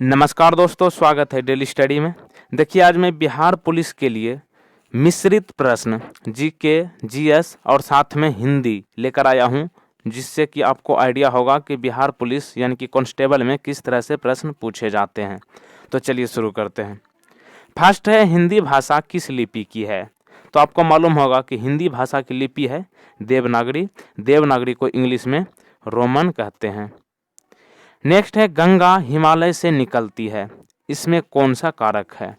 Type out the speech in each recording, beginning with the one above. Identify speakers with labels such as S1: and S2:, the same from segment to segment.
S1: नमस्कार दोस्तों, स्वागत है डेली स्टडी में। देखिए, आज मैं बिहार पुलिस के लिए मिश्रित प्रश्न जीके, जीएस और साथ में हिंदी लेकर आया हूं, जिससे कि आपको आइडिया होगा कि बिहार पुलिस यानी कि कांस्टेबल में किस तरह से प्रश्न पूछे जाते हैं। तो चलिए शुरू करते हैं। फर्स्ट है, हिंदी भाषा किस लिपि की है? तो आपको मालूम होगा कि हिंदी भाषा की लिपि है देवनागरी। देवनागरी को इंग्लिश में रोमन कहते हैं। नेक्स्ट है, गंगा हिमालय से निकलती है, इसमें कौन सा कारक है?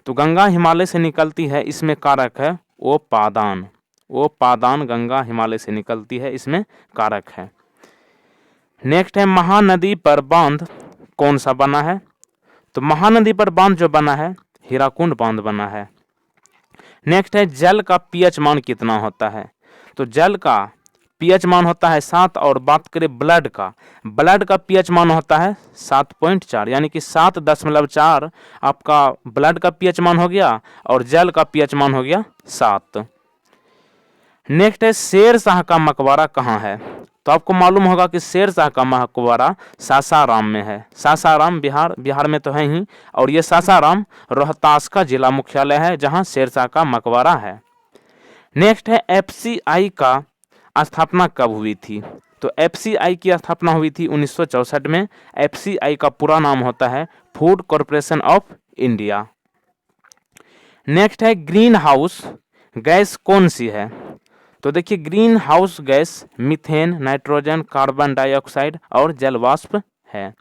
S1: तो गंगा हिमालय से निकलती है, इसमें कारक है ओ पादान। ओ पादान गंगा हिमालय से निकलती है, इसमें कारक है। नेक्स्ट है, महानदी पर बांध कौन सा बना है? तो महानदी पर बांध जो बना है हीराकुंड बांध बना है। नेक्स्ट है, जल का पीएच मान कितना होता है? तो जल का पीएच मान होता है 7 और बात करें ब्लड का पीएच मान होता है 7.4, यानी कि 7.4 आपका ब्लड का पीएच मान हो गया और जल का पीएच मान हो गया 7। नेक्स्ट है, शेर शाह का मकबरा कहाँ है? तो आपको मालूम होगा कि शेर शाह का मकबरा सासाराम में है। सासाराम बिहार में तो है ही, और ये सासाराम रोहतास का जिला मुख्यालय है जहाँ शेर शाह का मकबरा है। नेक्स्ट है, एफसीआई का स्थापना कब हुई थी? तो एफसीआई की स्थापना हुई थी 1964 में। एफसीआई का पूरा नाम होता है food corporation of India. Next है, ग्रीन हाउस गैस कौन सी है? तो देखिए, green house gas methane, nitrogen, carbon dioxide और जलवाष्प है।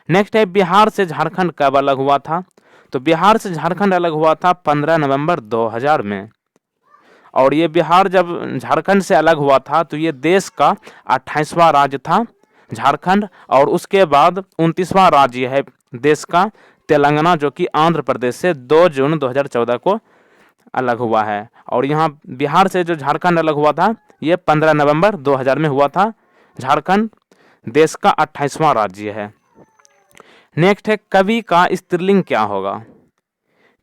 S1: नेक्स्ट है, बिहार से झारखंड कब अलग हुआ था? तो बिहार से झारखंड अलग हुआ था 15 नवंबर 2000 में। और ये बिहार जब झारखंड से अलग हुआ था तो ये देश का 28वां राज्य था झारखंड, और उसके बाद 29वां राज्य है देश का तेलंगाना, जो कि आंध्र प्रदेश से 2 जून 2014 को अलग हुआ है। और यहाँ बिहार से जो झारखंड अलग हुआ था ये 15 नवंबर 2000 में हुआ था। झारखंड देश का 28वां राज्य है। नेक्स्ट है, कवि का स्त्रीलिंग क्या होगा?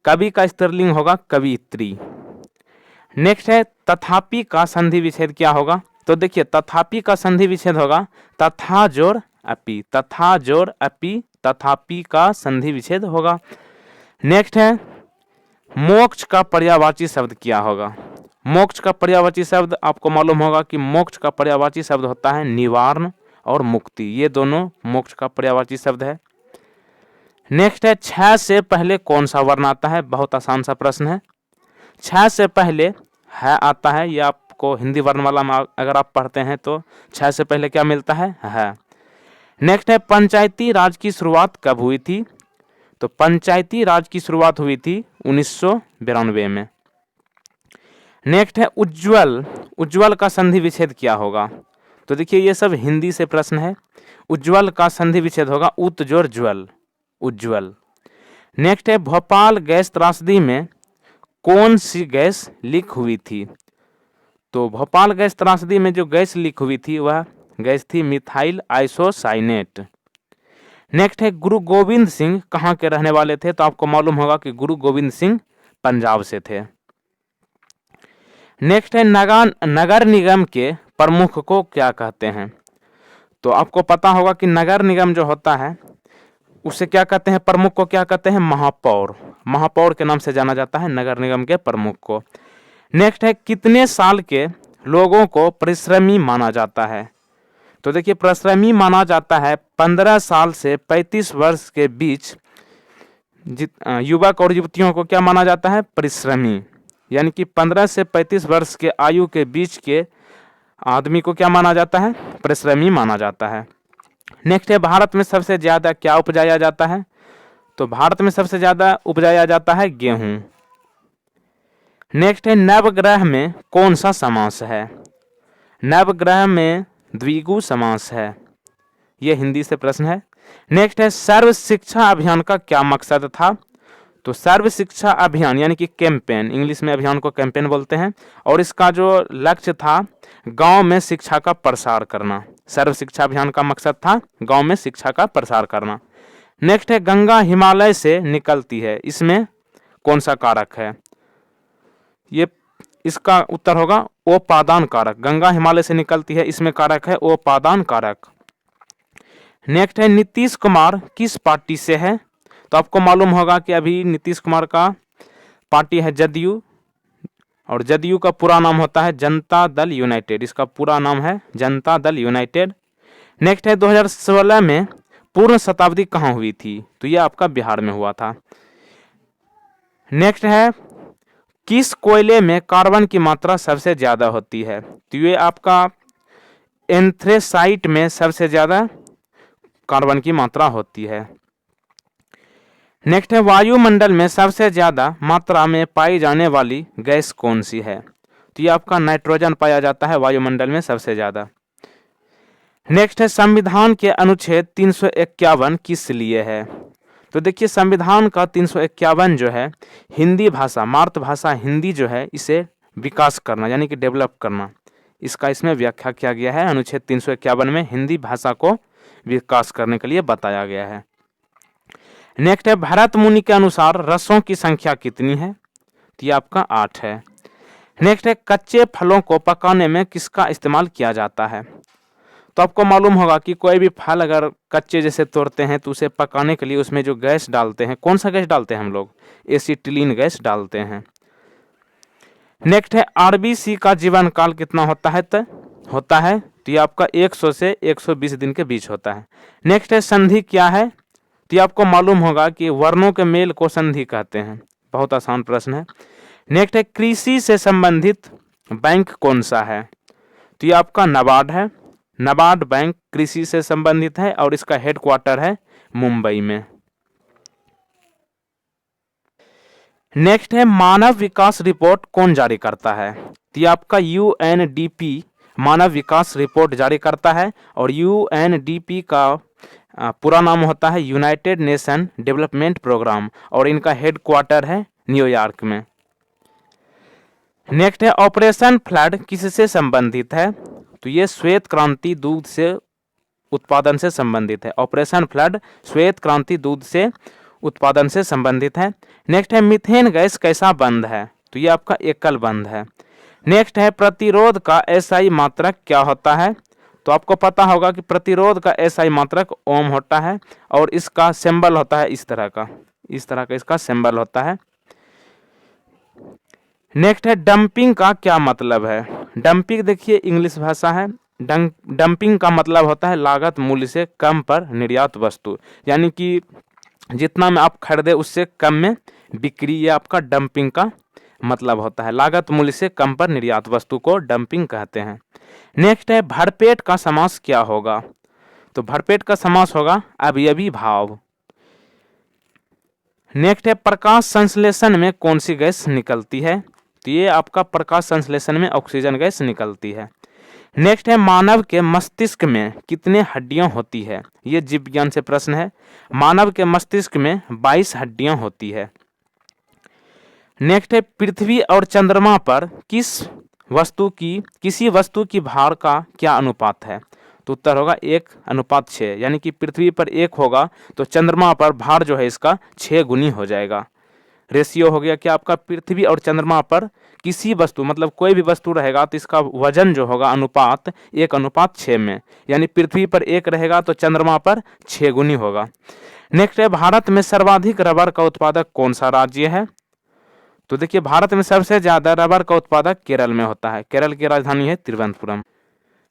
S1: कवि का स्त्रीलिंग होगा कवियत्री। नेक्स्ट है, तथापि का संधि विच्छेद क्या होगा? तो देखिए, तथापि का संधि विच्छेद होगा तथा जोड़ अपि। तथा जोड़ अपि, तथापि का संधि विच्छेद होगा। नेक्स्ट है, मोक्ष का पर्यायवाची शब्द क्या होगा? मोक्ष का पर्यायवाची शब्द आपको मालूम होगा कि मोक्ष का पर्यायवाची शब्द होता है निवारण और मुक्ति, ये दोनों मोक्ष का पर्यायवाची शब्द है। नेक्स्ट है, 6 से पहले कौन सा वर्ण आता है? बहुत आसान सा प्रश्न है। 6 से पहले है आता है, ये आपको हिंदी वर्णमाला में अगर आप पढ़ते हैं तो 6 से पहले क्या मिलता है। नेक्स्ट है, पंचायती राज की शुरुआत कब हुई थी? तो पंचायती राज की शुरुआत हुई थी 1992 में। नेक्स्ट है, उज्ज्वल का संधि विच्छेद क्या होगा? तो देखिए, ये सब हिंदी से प्रश्न है। उज्ज्वल का संधि विच्छेद होगा उत जोड़ ज्वल, उज्ज्वल। नेक्स्ट है, भोपाल गैस त्रासदी में कौन सी गैस लीक हुई थी? तो भोपाल गैस त्रासदी में जो गैस लीक हुई थी वह गैस थी मिथाइल आइसोसाइनेट। नेक्स्ट है, गुरु गोविंद सिंह कहाँ के रहने वाले थे? तो आपको मालूम होगा कि गुरु गोविंद सिंह पंजाब से थे। नेक्स्ट है, नगर निगम के प्रमुख को क्या कहते हैं? तो आपको पता होगा कि नगर निगम जो होता है उसे क्या कहते हैं? प्रमुख को क्या कहते हैं? महापौर। महापौर के नाम से जाना जाता है नगर निगम के प्रमुख को। नेक्स्ट है, कितने साल के लोगों को परिश्रमी माना जाता है? तो देखिए, परिश्रमी माना जाता है 15 साल से 35 वर्ष के बीच युवक और युवतियों को क्या माना जाता है? परिश्रमी। यानी कि 15 से 35 वर्ष के आयु के बीच के आदमी को क्या माना जाता है? परिश्रमी माना जाता है। नेक्स्ट है, भारत में सबसे ज्यादा क्या उपजाया जाता है? तो भारत में सबसे ज्यादा उपजाया जाता है गेहूं। नेक्स्ट है, नवग्रह में कौन सा समास है? नवग्रह में द्विगु समास है। यह हिंदी से प्रश्न है। नेक्स्ट है, सर्व शिक्षा अभियान का क्या मकसद था? तो सर्व शिक्षा अभियान यानी कि कैंपेन, इंग्लिश में अभियान को कैंपेन बोलते हैं, और इसका जो लक्ष्य था गांव में शिक्षा का प्रसार करना। सर्व शिक्षा अभियान का मकसद था गांव में शिक्षा का प्रसार करना। नेक्स्ट है, गंगा हिमालय से निकलती है, इसमें कौन सा कारक है? ये इसका उत्तर होगा ओपादान कारक। गंगा हिमालय से निकलती है, इसमें कारक है ओपादान कारक। नेक्स्ट है नीतीश कुमार किस पार्टी से है? तो आपको मालूम होगा कि अभी नीतीश कुमार का पार्टी है जदयू, और जदयू का पूरा नाम होता है जनता दल यूनाइटेड। इसका पूरा नाम है जनता दल यूनाइटेड। नेक्स्ट है 2016 में पूर्ण शताब्दी कहाँ हुई थी? तो ये आपका बिहार में हुआ था। नेक्स्ट है किस कोयले में कार्बन की मात्रा सबसे ज्यादा होती है? तो ये आपका एंथ्रेसाइट में सबसे ज्यादा कार्बन की मात्रा होती है। नेक्स्ट है वायुमंडल में सबसे ज्यादा मात्रा में पाई जाने वाली गैस कौन सी है? तो ये आपका नाइट्रोजन पाया जाता है वायुमंडल में सबसे ज्यादा। नेक्स्ट है संविधान के अनुच्छेद 351 किस लिए है? तो देखिए संविधान का 351 जो है हिंदी भाषा, मातृभाषा हिंदी जो है इसे विकास करना यानी कि डेवलप करना, इसका इसमें व्याख्या किया गया है। अनुच्छेद 351 में हिंदी भाषा को विकास करने के लिए बताया गया है। नेक्स्ट है भरत मुनि के अनुसार रसों की संख्या कितनी है? तो ये आपका 8 है। नेक्स्ट है कच्चे फलों को पकाने में किसका इस्तेमाल किया जाता है? तो आपको मालूम होगा कि कोई भी फल अगर कच्चे जैसे तोड़ते हैं तो उसे पकाने के लिए उसमें जो गैस डालते हैं, कौन सा गैस डालते हैं हम लोग? एसिटिलीन गैस डालते हैं। नेक्स्ट है आरबीसी का जीवन काल कितना होता है? तो ये आपका 100 से 120 दिन के बीच होता है। नेक्स्ट है संधि क्या है? तो ये आपको मालूम होगा कि वर्णों के मेल को संधि कहते हैं। बहुत आसान प्रश्न है। नेक्स्ट है कृषि से संबंधित बैंक कौन सा है? तो ये आपका नाबार्ड है। नाबार्ड बैंक कृषि से संबंधित है और इसका हेडक्वार्टर है मुंबई में। नेक्स्ट है मानव विकास रिपोर्ट कौन जारी करता है? तो ये आपका यूएनडीपी मानव विकास रिपोर्ट जारी करता है, और यूएनडीपी का पूरा नाम होता है यूनाइटेड नेशन डेवलपमेंट प्रोग्राम, और इनका हेडक्वार्टर है न्यूयॉर्क में। नेक्स्ट है ऑपरेशन फ्लड किससे संबंधित है? तो ये श्वेत क्रांति दूध से उत्पादन से संबंधित है। ऑपरेशन फ्लड श्वेत क्रांति दूध से उत्पादन से संबंधित है। नेक्स्ट है मीथेन गैस कैसा बंध है? तो ये आपका एकल बंध है। नेक्स्ट है प्रतिरोध का एसआई मात्रक क्या होता है? तो आपको पता होगा कि प्रतिरोध का एसआई मात्रक ओम होता है, और इसका सिंबल होता है इस तरह का इसका सिंबल होता है। नेक्स्ट है डंपिंग का क्या मतलब है? डंपिंग देखिए इंग्लिश भाषा है। डंपिंग का मतलब होता है लागत मूल्य से कम पर निर्यात वस्तु, यानी कि जितना में आप खरीदे उससे कम में बिक्री, ये आपका डंपिंग का मतलब होता है। लागत मूल्य से कम पर निर्यात वस्तु को डंपिंग कहते हैं। नेक्स्ट है भरपेट का समास क्या होगा? तो भरपेट का समास होगा अवयवी भाव। नेक्स्ट है प्रकाश संश्लेषण में कौन सी गैस निकलती है? तो ये आपका प्रकाश संश्लेषण में ऑक्सीजन गैस निकलती है। नेक्स्ट है मानव के मस्तिष्क में कितने हड्डियां होती है? ये जीव विज्ञान से प्रश्न है। मानव के मस्तिष्क में 22 हड्डियां होती है। नेक्स्ट है पृथ्वी और चंद्रमा पर किसी वस्तु की भार का क्या अनुपात है? तो उत्तर होगा 1:6, यानी कि पृथ्वी पर 1 होगा तो चंद्रमा पर भार जो है इसका 6 गुनी हो जाएगा। रेशियो हो गया कि आपका पृथ्वी और चंद्रमा पर किसी वस्तु मतलब कोई भी वस्तु रहेगा तो इसका वजन जो होगा अनुपात 1:6 में, यानी पृथ्वी पर 1 रहेगा तो चंद्रमा पर 6 गुनी होगा। नेक्स्ट है भारत में सर्वाधिक रबर का उत्पादक कौन सा राज्य है? तो देखिए भारत में सबसे ज्यादा रबर का उत्पादक केरल में होता है। केरल की राजधानी है तिरुवनंतपुरम।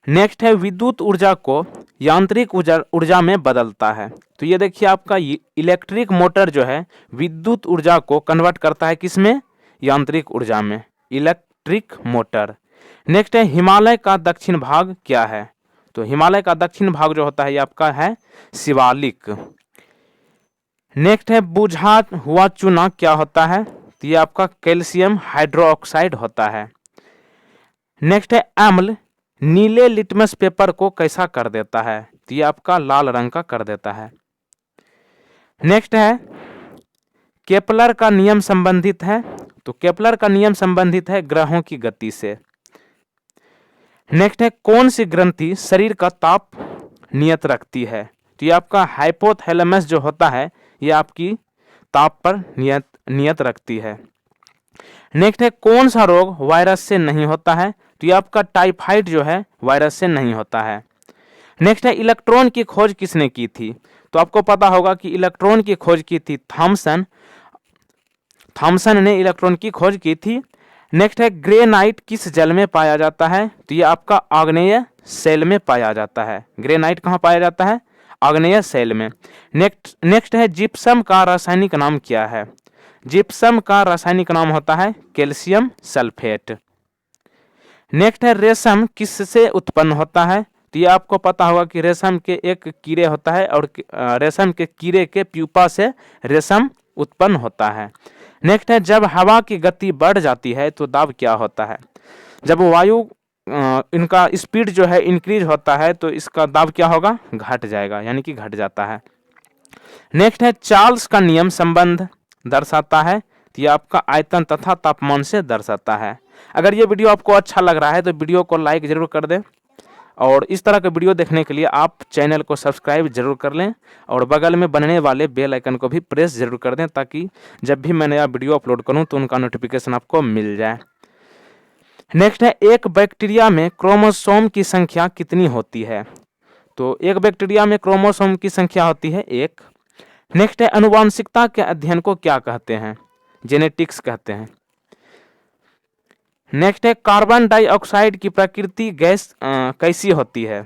S1: नेक्स्ट है विद्युत ऊर्जा को यांत्रिक ऊर्जा में बदलता है। तो ये देखिए आपका इलेक्ट्रिक मोटर जो है विद्युत ऊर्जा को कन्वर्ट करता है किसमें? यांत्रिक ऊर्जा में, इलेक्ट्रिक मोटर। नेक्स्ट है हिमालय का दक्षिण भाग क्या है? तो हिमालय का दक्षिण भाग जो होता है ये आपका है शिवालिक। नेक्स्ट है बुझा हुआ चूना क्या होता है? तो ये आपका कैल्शियम हाइड्रोक्साइड होता है। नेक्स्ट है अम्ल नीले लिटमस पेपर को कैसा कर देता है? तो ये आपका लाल रंग का कर देता है। नेक्स्ट है केपलर का नियम संबंधित है। तो केपलर का नियम संबंधित है ग्रहों की गति से। नेक्स्ट है कौन सी ग्रंथि शरीर का ताप नियत रखती है? तो ये आपका हाइपोथैलेमस जो होता है ये आपकी ताप पर नियत रखती है। नेक्स्ट है कौन सा रोग वायरस से नहीं होता है? तो ये आपका टाइफाइड जो है वायरस से नहीं होता है। नेक्स्ट है इलेक्ट्रॉन की खोज किसने की थी? तो आपको पता होगा कि इलेक्ट्रॉन की खोज की थी थॉमसन ने इलेक्ट्रॉन की खोज की थी। नेक्स्ट है ग्रेनाइट किस जल में पाया जाता है? तो ये आपका आग्नेय सेल में पाया जाता है। ग्रेनाइट कहाँ पाया जाता है? आग्नेय सेल में। नेक्स्ट है जिप्सम का रासायनिक नाम क्या है? जिप्सम का रासायनिक नाम होता है कैल्शियम सल्फेट। नेक्स्ट है रेशम किससे उत्पन्न होता है? तो ये आपको पता होगा कि रेशम के एक कीड़े होता है और रेशम के कीड़े के प्यूपा से रेशम उत्पन्न होता है। नेक्स्ट है जब हवा की गति बढ़ जाती है तो दाब क्या होता है? जब वायु इनका स्पीड जो है इंक्रीज होता है तो इसका दाब क्या होगा? घट जाएगा, यानी कि घट जाता है। नेक्स्ट है चार्ल्स का नियम संबंध दर्शाता है। तो ये आपका आयतन तथा तापमान से दर्शाता है। अगर ये वीडियो आपको अच्छा लग रहा है तो वीडियो को लाइक जरूर कर दें और इस तरह के वीडियो देखने के लिए आप चैनल को सब्सक्राइब जरूर कर लें और बगल में बनने वाले बेल आइकन को भी प्रेस जरूर कर दें ताकि जब भी मैं नया वीडियो अपलोड करूं तो उनका नोटिफिकेशन आपको मिल जाए। नेक्स्ट है एक बैक्टीरिया में क्रोमोसोम की संख्या कितनी होती है? तो एक बैक्टीरिया में क्रोमोसोम की संख्या होती है 1। नेक्स्ट है अनुवांशिकता के अध्ययन को क्या कहते हैं? जेनेटिक्स कहते हैं। नेक्स्ट है कार्बन डाइऑक्साइड की प्रकृति गैस कैसी होती है?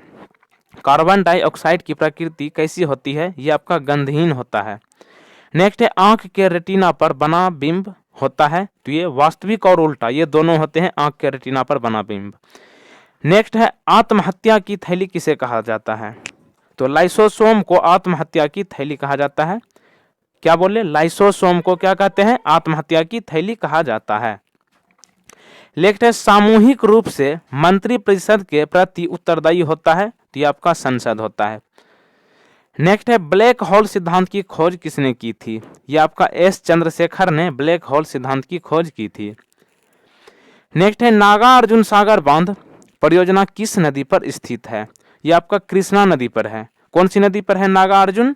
S1: कार्बन डाइऑक्साइड की प्रकृति कैसी होती है? ये आपका गंधहीन होता है। नेक्स्ट है आंख के रेटिना पर बना बिंब होता है। तो ये वास्तविक और उल्टा ये दोनों होते हैं आंख के रेटिना पर बना बिंब। नेक्स्ट है आत्महत्या की थैली किसे कहा जाता है? तो लाइसोसोम को आत्महत्या की थैली कहा जाता है। क्या बोले? लाइसोसोम को क्या कहते हैं? आत्महत्या की थैली कहा जाता है। नेक्स्ट है सामूहिक रूप से मंत्रिपरिषद के प्रति उत्तरदायी होता है। तो ये आपका संसद होता है। नेक्स्ट है ब्लैक होल सिद्धांत की खोज किसने की थी? ये आपका एस चंद्रशेखर ने ब्लैक होल सिद्धांत की खोज की थी। नेक्स्ट है नागार्जुन सागर बांध परियोजना किस नदी पर स्थित है? ये आपका कृष्णा नदी पर है। कौन सी नदी पर है नागार्जुन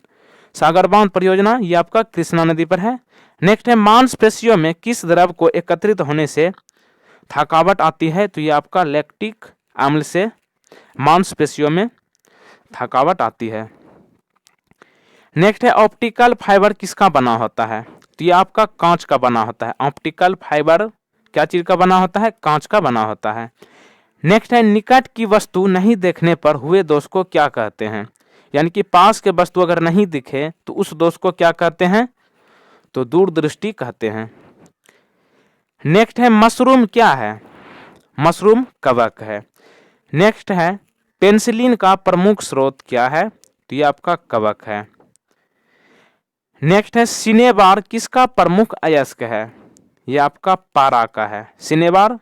S1: सागर बांध परियोजना? ये आपका कृष्णा नदी पर है। नेक्स्ट है मांसपेशियों में किस द्रव को एकत्रित होने से थकावट आती है? तो ये आपका लैक्टिक अम्ल से मांसपेशियों में थकावट आती है। नेक्स्ट है ऑप्टिकल फाइबर किसका बना होता है? तो ये आपका कांच का बना होता है। ऑप्टिकल फाइबर क्या चीज का बना होता है? कांच का बना होता है। नेक्स्ट है निकट की वस्तु नहीं देखने पर हुए दोष को क्या कहते हैं? यानी कि पास के वस्तु अगर नहीं दिखे तो उस दोष को क्या कहते हैं? तो दूरदृष्टि कहते हैं। नेक्स्ट है मशरूम क्या है? मशरूम कवक है। नेक्स्ट है पेनिसिलिन का प्रमुख स्रोत क्या है? तो ये आपका कवक है। नेक्स्ट है सिनेबार किसका प्रमुख अयस्क है? ये आपका पारा का है। सिनेबार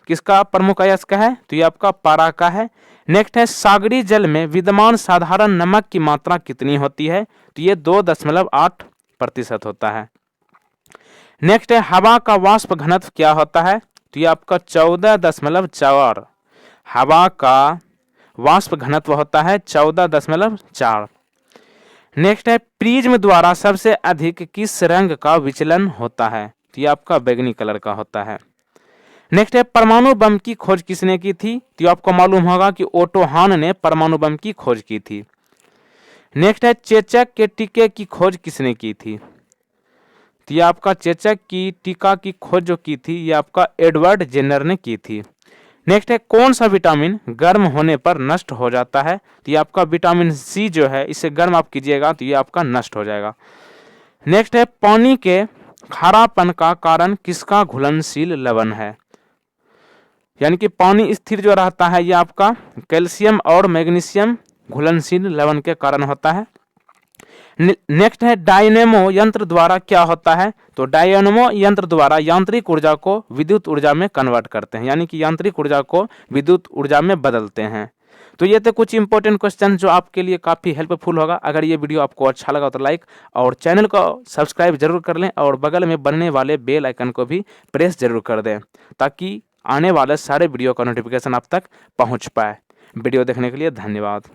S1: किसका प्रमुख अयस्क है? तो ये आपका पारा का है। नेक्स्ट है सागरी जल में विद्यमान साधारण नमक की मात्रा कितनी होती है? तो ये 2.8% होता है। नेक्स्ट है हवा का वाष्प घनत्व क्या होता है? तो ये आपका 14.4। हवा का वाष्प घनत्व होता है 14.4। नेक्स्ट है प्रिज्म द्वारा सबसे अधिक किस रंग का विचलन होता है? तो ये आपका बैगनी कलर का होता है। नेक्स्ट है परमाणु बम की खोज किसने की थी? तो आपको मालूम होगा कि ओटो हान ने परमाणु बम की खोज की थी। नेक्स्ट है चेचक के टीके की खोज किसने की थी? तो ये आपका चेचक की टीका की खोज जो की थी ये आपका एडवर्ड जेनर ने की थी। नेक्स्ट है कौन सा विटामिन गर्म होने पर नष्ट हो जाता है? तो ये आपका विटामिन सी जो है इसे गर्म आप कीजिएगा तो ये आपका नष्ट हो जाएगा। नेक्स्ट है पानी के खारापन का कारण किसका घुलनशील लवण है? यानी कि पानी स्थिर जो रहता है ये आपका कैल्शियम और मैग्नीशियम घुलनशील लवण के कारण होता है। नेक्स्ट है डायनेमो यंत्र द्वारा क्या होता है? तो डायनेमो यंत्र द्वारा यांत्रिक ऊर्जा को विद्युत ऊर्जा में कन्वर्ट करते हैं, यानी कि यांत्रिक ऊर्जा को विद्युत ऊर्जा में बदलते हैं। तो ये थे कुछ इंपॉर्टेंट क्वेश्चन जो आपके लिए काफ़ी हेल्पफुल होगा। अगर ये वीडियो आपको अच्छा लगा तो लाइक और चैनल को सब्सक्राइब जरूर कर लें और बगल में बनने वाले बेल आइकन को भी प्रेस जरूर कर दें ताकि आने वाले सारे वीडियो का नोटिफिकेशन आप तक पहुंच पाए। वीडियो देखने के लिए धन्यवाद।